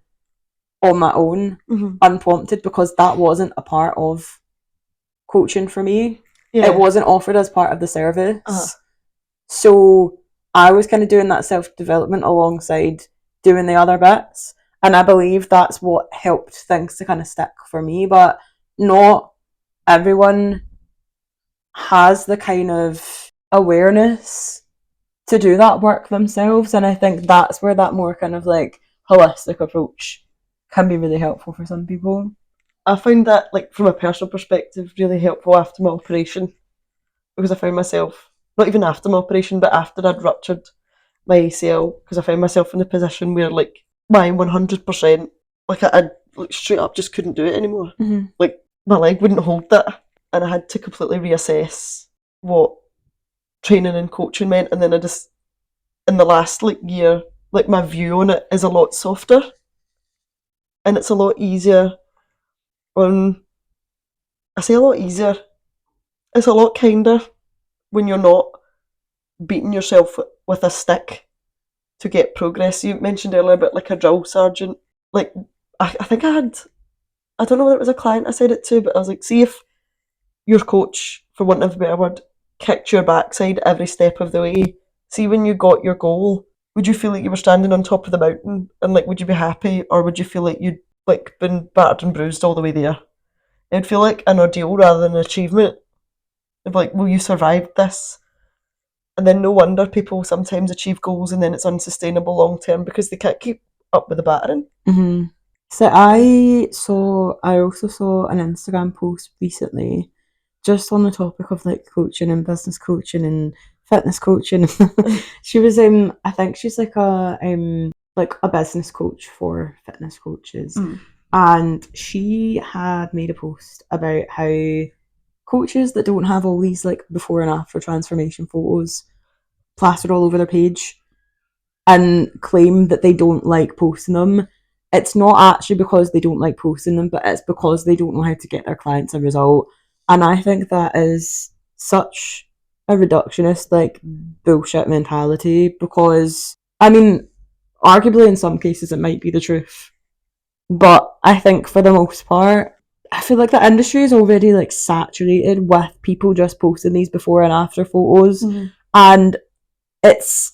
on my own, unprompted, because that wasn't a part of coaching for me. It wasn't offered as part of the service. So I was kind of doing that self-development alongside doing the other bits. And I believe that's what helped things to kind of stick for me. But not everyone has the kind of awareness to do that work themselves. And I think that's where that more kind of like holistic approach can be really helpful for some people. I found that, like, from a personal perspective, really helpful after my operation, because I found myself, not even after my operation, but after I'd ruptured my ACL, because I found myself in a position where, like, my 100%, like, I like, straight up just couldn't do it anymore. Like, my leg wouldn't hold that, and I had to completely reassess what training and coaching meant, and then I just, in the last, like, year, like, my view on it is a lot softer, and it's a lot easier on, I say a lot easier, it's a lot kinder when you're not beating yourself with a stick to get progress. You mentioned earlier about like a drill sergeant. Like, I think I don't know whether it was a client I said it to, but I was like, see if your coach, for want of a better word, kicked your backside every step of the way. See, when you got your goal, would you feel like you were standing on top of the mountain and like would you be happy, or would you feel like you'd like been battered and bruised all the way there? It'd feel like an ordeal rather than an achievement. Of like, well, you survived this. And then no wonder people sometimes achieve goals and then it's unsustainable long term because they can't keep up with the battering. So I also saw an Instagram post recently just on the topic of like coaching and business coaching and fitness coaching. She was I think she's like a business coach for fitness coaches. And she had made a post about how coaches that don't have all these like before and after transformation photos plastered all over their page and claim that they don't like posting them, it's not actually because they don't like posting them, but it's because they don't know how to get their clients a result. And I think that is such a reductionist, like, bullshit mentality, because, I mean, arguably in some cases it might be the truth, but I think for the most part, I feel like the industry is already like saturated with people just posting these before and after photos, and it's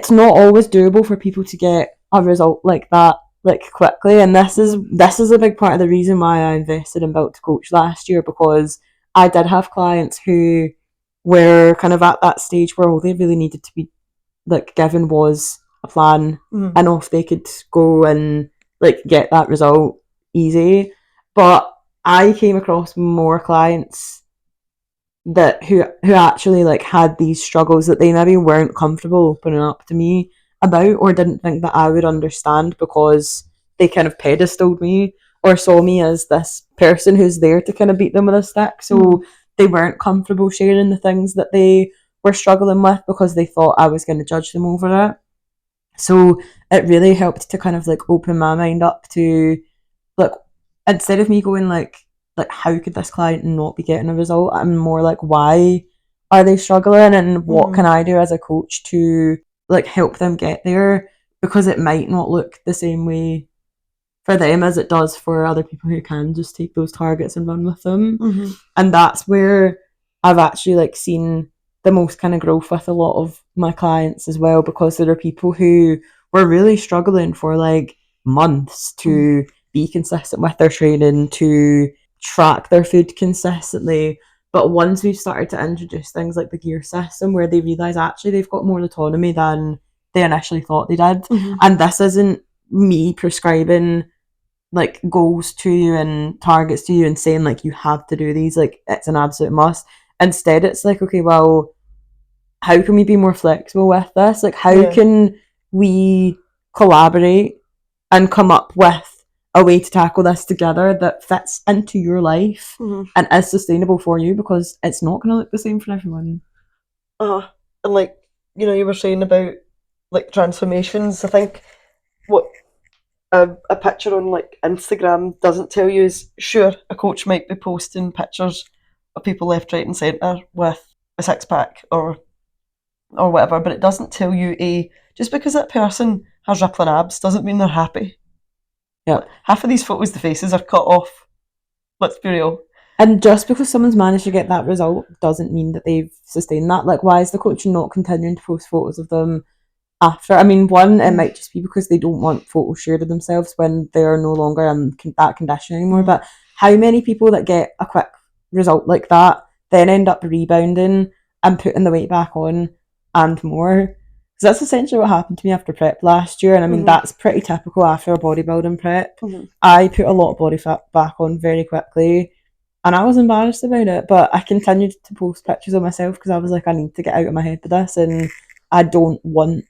not always doable for people to get a result like that like quickly. And this is a big part of the reason why I invested in Built to Coach last year, because I did have clients who were kind of at that stage where all they really needed to be like given was a plan, and off they could go and like get that result easy. But I came across more clients that who actually like had these struggles that they maybe weren't comfortable opening up to me about, or didn't think that I would understand, because they kind of pedestaled me or saw me as this person who's there to kind of beat them with a stick. So they weren't comfortable sharing the things that they were struggling with because they thought I was going to judge them over it. So it really helped to kind of like open my mind up to, like, instead of me going like how could this client not be getting a result, I'm more like, why are they struggling, and what can I do as a coach to like help them get there, because it might not look the same way for them as it does for other people who can just take those targets and run with them. And that's where I've actually like seen the most kind of growth with a lot of my clients as well, because there are people who were really struggling for like months to be consistent with their training, to track their food consistently. But once we've started to introduce things like the gear system, where they realise actually they've got more autonomy than they initially thought they did. And this isn't me prescribing like goals to you and targets to you and saying like you have to do these, like it's an absolute must. Instead it's like, okay, well, how can we be more flexible with this? Like how can we collaborate and come up with a way to tackle this together that fits into your life and is sustainable for you, because it's not going to look the same for everyone. And like, you know, you were saying about like transformations, I think what a picture on like Instagram doesn't tell you is, sure, a coach might be posting pictures of people left, right and centre with a six pack or whatever, but it doesn't tell you just because that person has rippling abs doesn't mean they're happy. Yeah. Half of these photos, the faces are cut off. Let's be real. And just because someone's managed to get that result doesn't mean that they've sustained that. Like, why is the coach not continuing to post photos of them after? I mean, one, it might just be because they don't want photos shared of themselves when they're no longer in that condition anymore. But how many people that get a quick result like that then end up rebounding and putting the weight back on and more? Because that's essentially what happened to me after prep last year. And I mean, that's pretty typical after a bodybuilding prep. I put a lot of body fat back on very quickly. And I was embarrassed about it, but I continued to post pictures of myself because I was like, I need to get out of my head with this, and I don't want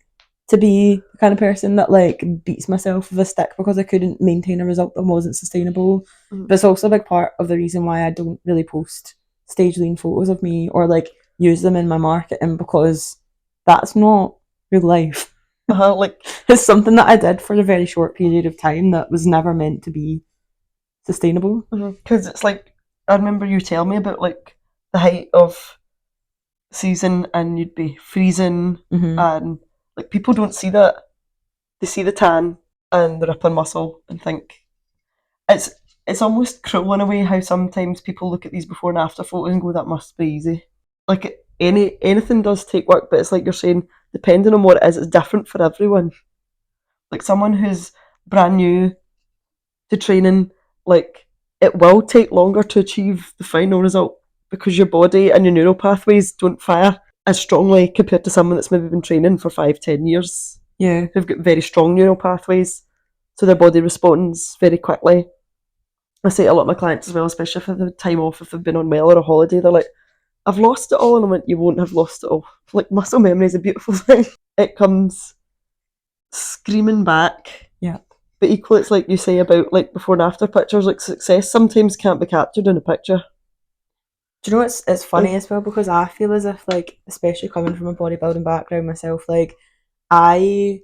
to be the kind of person that like beats myself with a stick because I couldn't maintain a result that wasn't sustainable. But it's also a big part of the reason why I don't really post stage lean photos of me or like use them in my marketing, because that's not real life. Like it's something that I did for a very short period of time that was never meant to be sustainable. Because it's like, I remember you telling me about like the height of season and you'd be freezing and like people don't see that. They see the tan and the rippling muscle and think it's almost cruel in a way how sometimes people look at these before and after photos and go, that must be easy. Like anything does take work, but it's like you're saying, depending on what it is, it's different for everyone. Like someone who's brand new to training, like it will take longer to achieve the final result because your body and your neural pathways don't fire as strongly compared to someone that's maybe been training for 5-10 years. Yeah. Who've got very strong neural pathways, so their body responds very quickly. I say to a lot of my clients as well, especially if they've had time off, if they've been on well or a holiday, they're like, I've lost it all, and I went, you won't have lost it all. Like, muscle memory is a beautiful thing. It comes screaming back. Yeah. But equally, it's like you say about like before and after pictures, like success sometimes can't be captured in a picture. Do you know it's funny as well, because I feel as if like, especially coming from a bodybuilding background myself, like I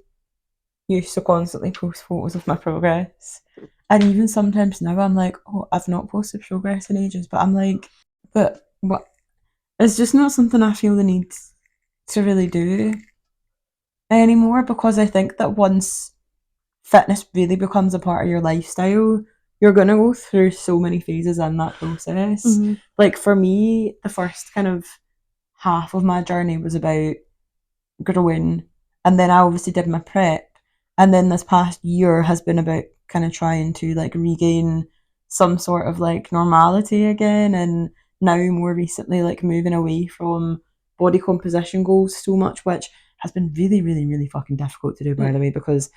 used to constantly post photos of my progress, and even sometimes now I'm like, oh, I've not posted progress in ages, but I'm like, but what? It's just not something I feel the need to really do anymore, because I think that once fitness really becomes a part of your lifestyle, you're going to go through so many phases in that process. Like for me, the first kind of half of my journey was about growing, and then I obviously did my prep, and then this past year has been about kind of trying to like regain some sort of like normality again, and now more recently like moving away from body composition goals so much, which has been really really really fucking difficult to do, by the way, because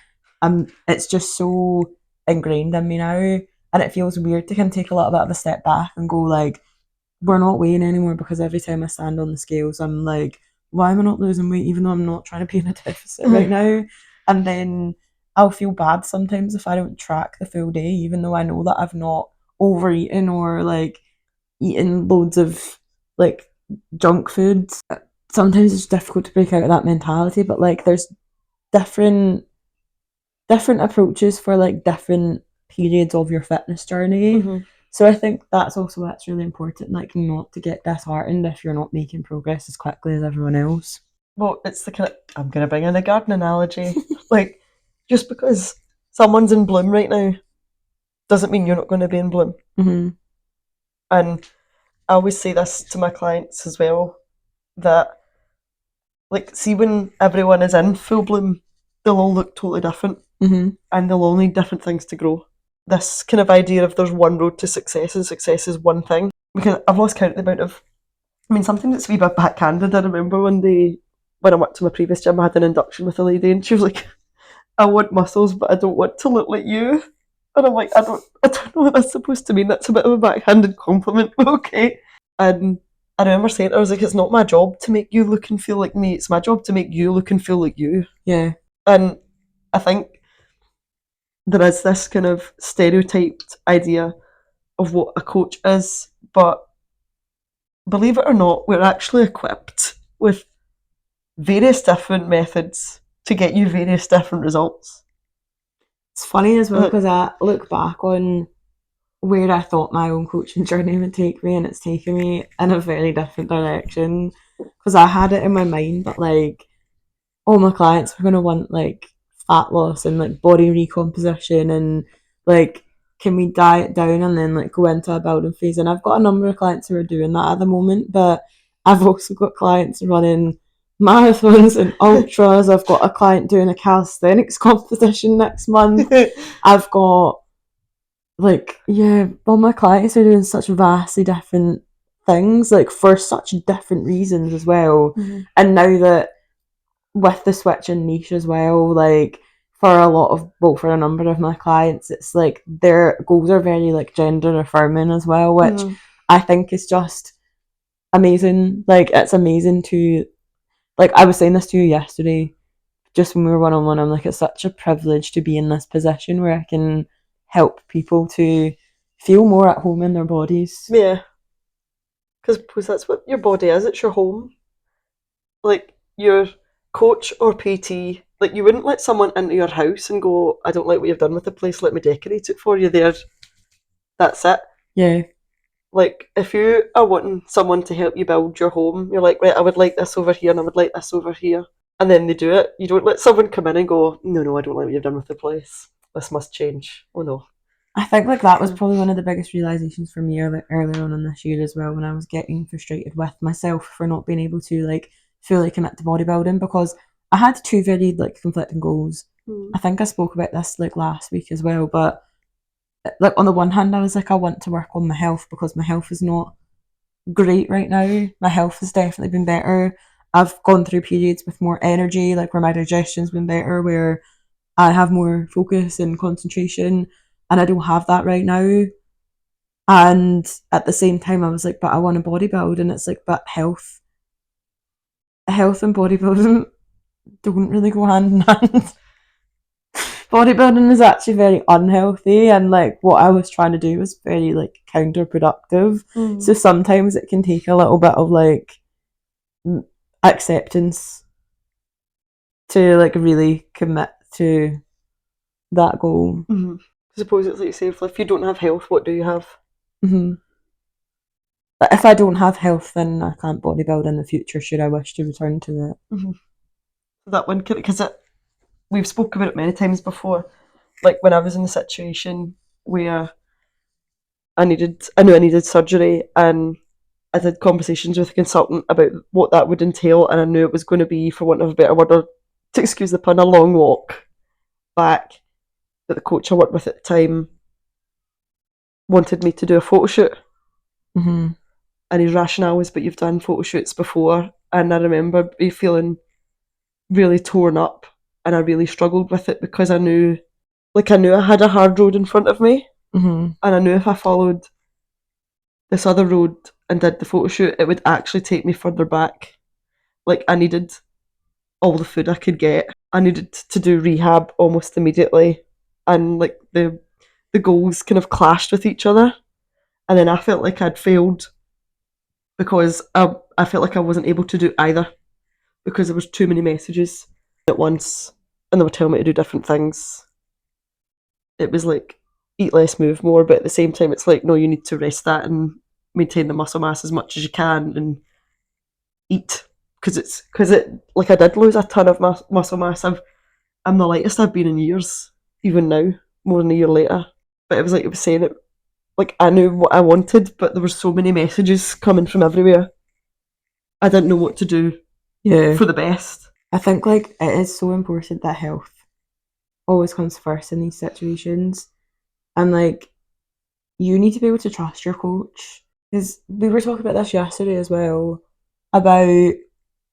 it's just so ingrained in me now, and it feels weird to kind of take a little bit of a step back and go like, we're not weighing anymore, because every time I stand on the scales I'm like, why am I not losing weight even though I'm not trying to be in a deficit right now? And then I'll feel bad sometimes if I don't track the full day, even though I know that I've not overeaten or like eaten loads of like junk foods. Sometimes it's difficult to break out of that mentality, but like there's different approaches for like different periods of your fitness journey. So I think that's also what's really important, like not to get disheartened if you're not making progress as quickly as everyone else. Well, it's the kind of, I'm going to bring in a garden analogy. Like, just because someone's in bloom right now doesn't mean you're not going to be in bloom. Mm-hmm. And I always say this to my clients as well, that, like, see, when everyone is in full bloom, they'll all look totally different, Mm-hmm. and they'll all need different things to grow. This kind of idea of there's one road to success and success is one thing, because I've lost count of the amount of, I mean, sometimes it's a wee bit backhanded. I remember one day when I worked to my previous gym, I had an induction with a lady, and she was like, I want muscles, but I don't want to look like you. And I'm like, I don't know what that's supposed to mean. That's a bit of a backhanded compliment, but okay. And I remember saying, I was like, it's not my job to make you look and feel like me. It's my job to make you look and feel like you. Yeah. And I think there is this kind of stereotyped idea of what a coach is, but believe it or not, we're actually equipped with various different methods to get you various different results. It's funny as well because I look back on where I thought my own coaching journey would take me, and it's taken me in a very different direction. Because I had it in my mind that like all my clients were gonna want like fat loss and like body recomposition and like can we diet down and then like go into a building phase. And I've got a number of clients who are doing that at the moment, but I've also got clients running marathons and ultras. I've got a client doing a calisthenics competition next month. I've got like, yeah, all my clients are doing such vastly different things, like for such different reasons as well. Mhm. And now that with the switch in niche as well, like for a lot of, well, for a number of my clients, it's like their goals are very like gender affirming as well, which I think is just amazing. Like it's amazing to, like I was saying this to you yesterday, just when we were one on one, I'm like, it's such a privilege to be in this position where I can help people to feel more at home in their bodies. Yeah. Because that's what your body is, it's your home. Like, your coach or PT, like, you wouldn't let someone into your house and go, I don't like what you've done with the place, let me decorate it for you there. That's it. Yeah. Like, if you are wanting someone to help you build your home, you're like, right, I would like this over here and I would like this over here. And then they do it. You don't let someone come in and go, no, I don't like what you've done with the place. This must change. Oh no. I think like that was probably one of the biggest realizations for me early on in this year as well, when I was getting frustrated with myself for not being able to like fully commit to bodybuilding, because I had two very like conflicting goals. I think I spoke about this like last week as well, but like on the one hand I was like, I want to work on my health because my health is not great right now. My health has definitely been better. I've gone through periods with more energy, like where my digestion's been better, where I have more focus and concentration, and I don't have that right now. And at the same time, I was like, but I want to bodybuild, and it's like, but health and bodybuilding don't really go hand in hand. Bodybuilding is actually very unhealthy, and like what I was trying to do was very like counterproductive. So sometimes it can take a little bit of like acceptance to like really commit to that goal. I suppose it's like you say, if you don't have health, what do you have? But if I don't have health, then I can't bodybuild in the future should I wish to return to it. That one, because we've spoke about it many times before. Like when I was in the situation where I knew I needed surgery, and I had conversations with a consultant about what that would entail, and I knew it was going to be, for want of a better word, or to excuse the pun, a long walk back. That the coach I worked with at the time wanted me to do a photo shoot. And his rationale was, but you've done photo shoots before. And I remember me feeling really torn up, and I really struggled with it because I knew I had a hard road in front of me. And I knew if I followed this other road and did the photo shoot, it would actually take me further back. Like, I needed all the food I could get. I needed to do rehab almost immediately. And like the goals kind of clashed with each other. And then I felt like I'd failed because I felt like I wasn't able to do either, because there was too many messages at once and they were telling me to do different things. It was like eat less, move more, but at the same time it's like, no, you need to rest that and maintain the muscle mass as much as you can and eat, because like I did lose a ton of muscle mass. I'm the lightest I've been in years, even now, more than a year later. But it was like it was saying it, like I knew what I wanted, but there were so many messages coming from everywhere. I didn't know what to do for the best. I think like it is so important that health always comes first in these situations, and like you need to be able to trust your coach, because we were talking about this yesterday as well, about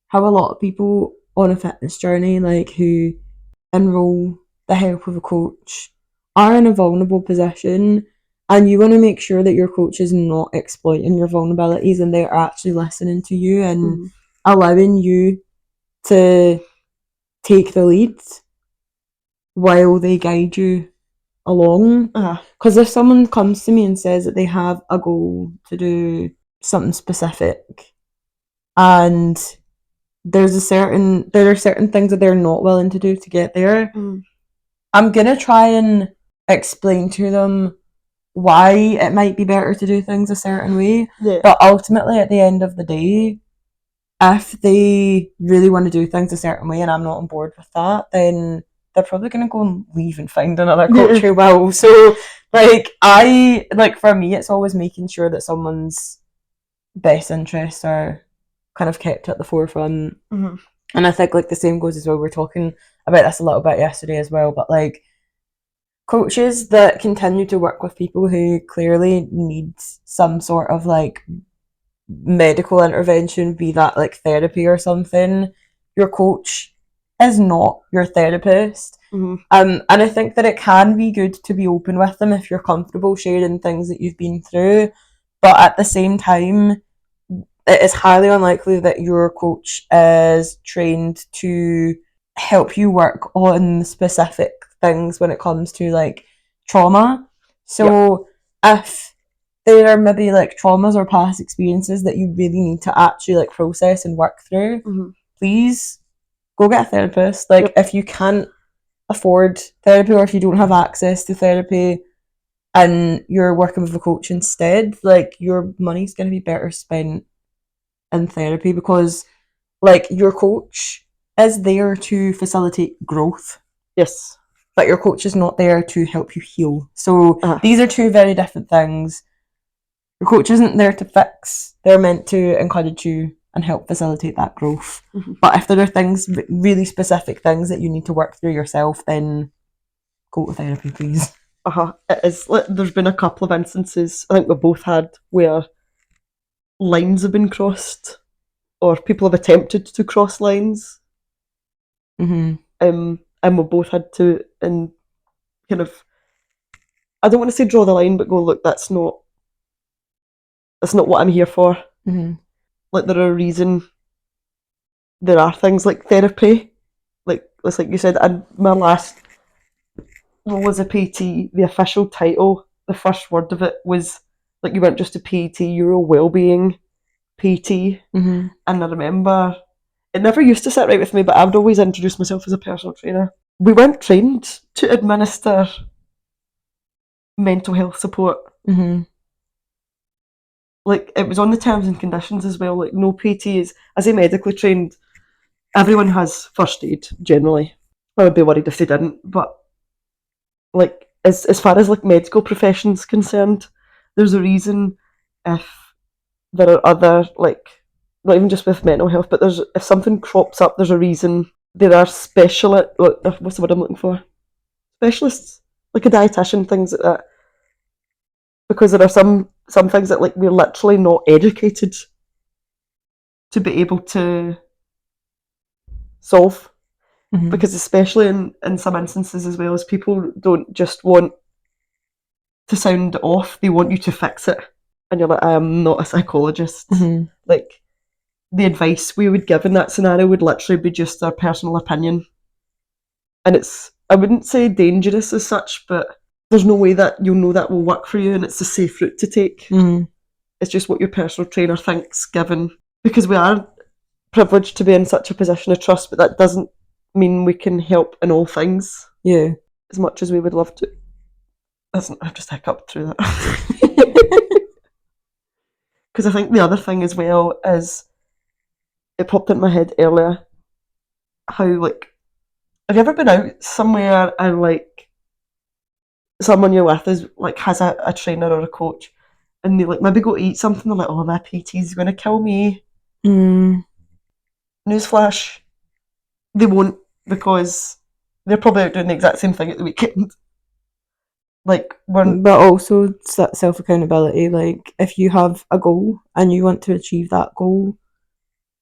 how a lot of people on a fitness journey, like who enroll the help of a coach, are in a vulnerable position, and you want to make sure that your coach is not exploiting your vulnerabilities and they're actually listening to you and allowing you to take the lead while they guide you along. Because if someone comes to me and says that they have a goal to do something specific, and there are certain things that they're not willing to do to get there, I'm gonna try and explain to them why it might be better to do things a certain way. But ultimately, at the end of the day, if they really want to do things a certain way and I'm not on board with that, then they're probably going to go and leave and find another coach who will. So, for me, it's always making sure that someone's best interests are kind of kept at the forefront. And I think, like, the same goes as well. We were talking about this a little bit yesterday as well, but, like, coaches that continue to work with people who clearly need some sort of, like, medical intervention, be that like therapy or something, your coach is not your therapist. And I think that it can be good to be open with them if you're comfortable sharing things that you've been through, but at the same time, it is highly unlikely that your coach is trained to help you work on specific things when it comes to like trauma. So if there are maybe like traumas or past experiences that you really need to actually like process and work through, please go get a therapist. Like if you can't afford therapy or if you don't have access to therapy and you're working with a coach instead, like your money's going to be better spent in therapy, because like your coach is there to facilitate growth. Yes. But your coach is not there to help you heal. So these are two very different things. Your coach isn't there to fix. They're meant to encourage you and help facilitate that growth. But if there are things, really specific things that you need to work through yourself, then go to therapy, please. It is. There's been a couple of instances, I think we've both had, where lines have been crossed or people have attempted to cross lines. And we both had to, and kind of, I don't want to say draw the line, but go, look, that's not what I'm here for. Like there are a reason. There are things like therapy, like you said. And my last role was a PT. The official title, the first word of it was like you weren't just a PT, you were a wellbeing PT. And I remember it never used to sit right with me, but I would always introduce myself as a personal trainer. We weren't trained to administer mental health support. Like it was on the terms and conditions as well. Like no PT is, as a medically trained, everyone has first aid generally. I would be worried if they didn't, but like as far as like medical professions concerned, there's a reason if there are other, like, not even just with mental health, but if something crops up, there's a reason. There are specialists, what's the word I'm looking for? Specialists, like a dietitian, things like that. Because there are some things that like we're literally not educated to be able to solve. Because especially in some instances as well, as people don't just want to sound off, they want you to fix it. And you're like, I am not a psychologist. Like the advice we would give in that scenario would literally be just our personal opinion. And it's, I wouldn't say dangerous as such, but there's no way that you'll know that will work for you and it's a safe route to take. It's just what your personal trainer thinks, given, because we are privileged to be in such a position of trust, but that doesn't mean we can help in all things. As much as we would love to. I've just hiccuped through that. Because I think the other thing as well is, it popped into my head earlier, how, like, have you ever been out somewhere and, like, someone you're with is, like, has a trainer or a coach, and they, like, maybe go to eat something, they're like, oh, my PT's going to kill me. Newsflash, they won't, because they're probably out doing the exact same thing at the weekend. Like, but also self accountability. Like, if you have a goal and you want to achieve that goal,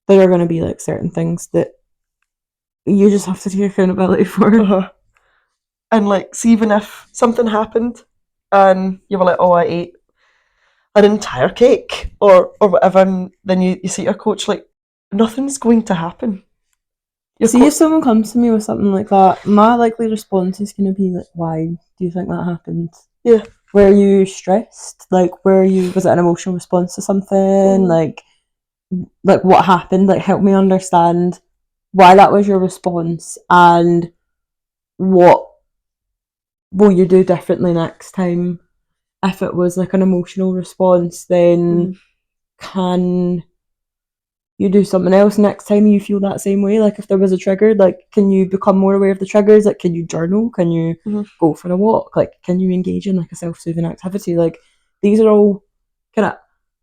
there are going to be, like, certain things that you just have to take accountability for. And, like, see, even if something happened and you were like, oh, I ate an entire cake or whatever, and then you see your coach, like, nothing's going to happen. If someone comes to me with something like that, my likely response is going to be like, why do you think that happened? Yeah. Were you stressed? Like, was it an emotional response to something? Like what happened? Like, help me understand why that was your response, and what will you do differently next time? If it was, like, an emotional response, then can you do something else next time you feel that same way? Like, if there was a trigger, like, can you become more aware of the triggers? Like, can you journal? Can you go for a walk? Like, can you engage in, like, a self-soothing activity? Like, these are all kind of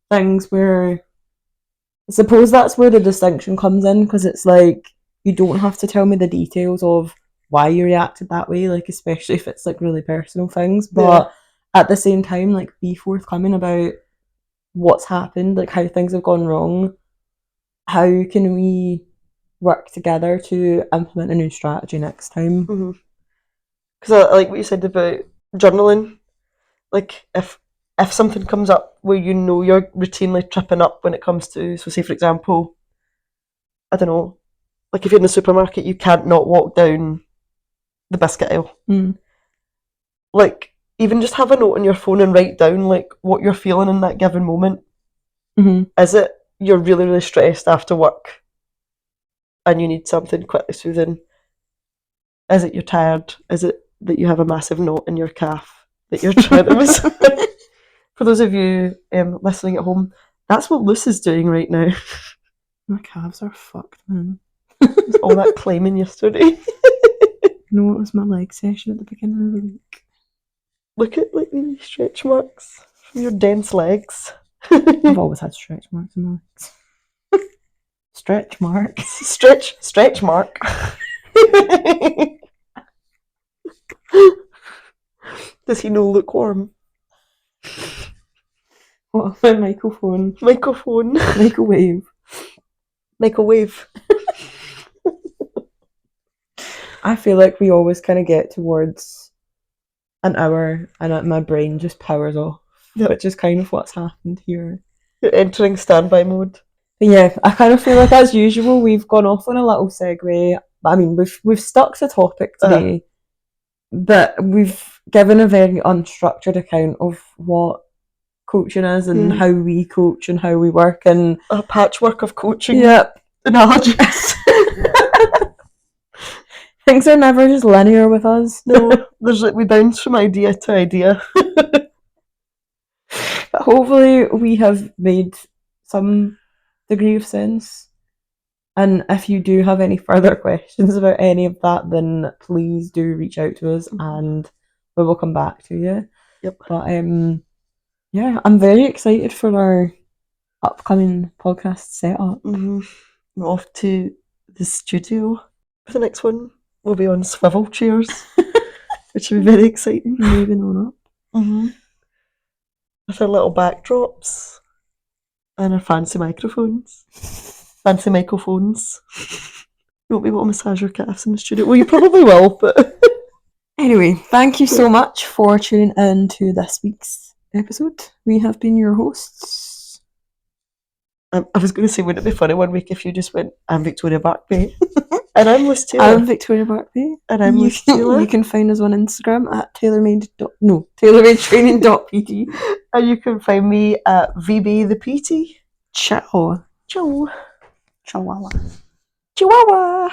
things where I suppose that's where the distinction comes in, because it's like, you don't have to tell me the details of why you reacted that way, like, especially if it's, like, really personal things, but at the same time, like, be forthcoming about what's happened, like, how things have gone wrong. How can we work together to implement a new strategy next time? Because I like what you said about journaling. Like, if something comes up where you know you're routinely tripping up when it comes to, so say for example, I don't know, like if you're in the supermarket, you can't not walk down the biscuit aisle. Like, even just have a note on your phone and write down, like, what you're feeling in that given moment. Is it you're really, really stressed after work and you need something quickly soothing? Is it you're tired? Is it that you have a massive knot in your calf that you're trying to massage? For those of you listening at home, that's what Luce is doing right now. My calves are fucked, man. All that climbing yesterday. No, it was my leg session at the beginning of the week. Look at, like, the stretch marks from your dense legs. I've always had stretch marks in my legs. Stretch marks. Stretch mark. Does he know lukewarm? What, my microphone? Microphone. Microwave. Microwave. I feel like we always kind of get towards an hour and my brain just powers off, which is kind of what's happened here. You're entering standby mode. But yeah, I kind of feel like, as usual, we've gone off on a little segue. I mean, we've stuck to topic today, but we've given a very unstructured account of what coaching is and how we coach and how we work, and a patchwork of coaching. Yep. Analogies. Things are never just linear with us. No, there's, like, we bounce from idea to idea. But hopefully we have made some degree of sense. And if you do have any further questions about any of that, then please do reach out to us and we will come back to you. Yep. But yeah, I'm very excited for our upcoming podcast setup. We're off to the studio for the next one. We'll be on swivel chairs, which will be very exciting. Moving on up. With our little backdrops and our fancy microphones. Fancy microphones. You won't be able to massage your calves in the studio. Well, you probably will, but... Anyway, thank you so much for tuning in to this week's episode. We have been your hosts. I was going to say, wouldn't it be funny one week if you just went, I'm Victoria Barkby. And I'm Liz Taylor. I'm Victoria Barkby. And I'm Liz Taylor. You can find us on Instagram at tailormadetraining.pt. And you can find me at VB the PT. Ciao. Ciao. Chihuahua. Chihuahua.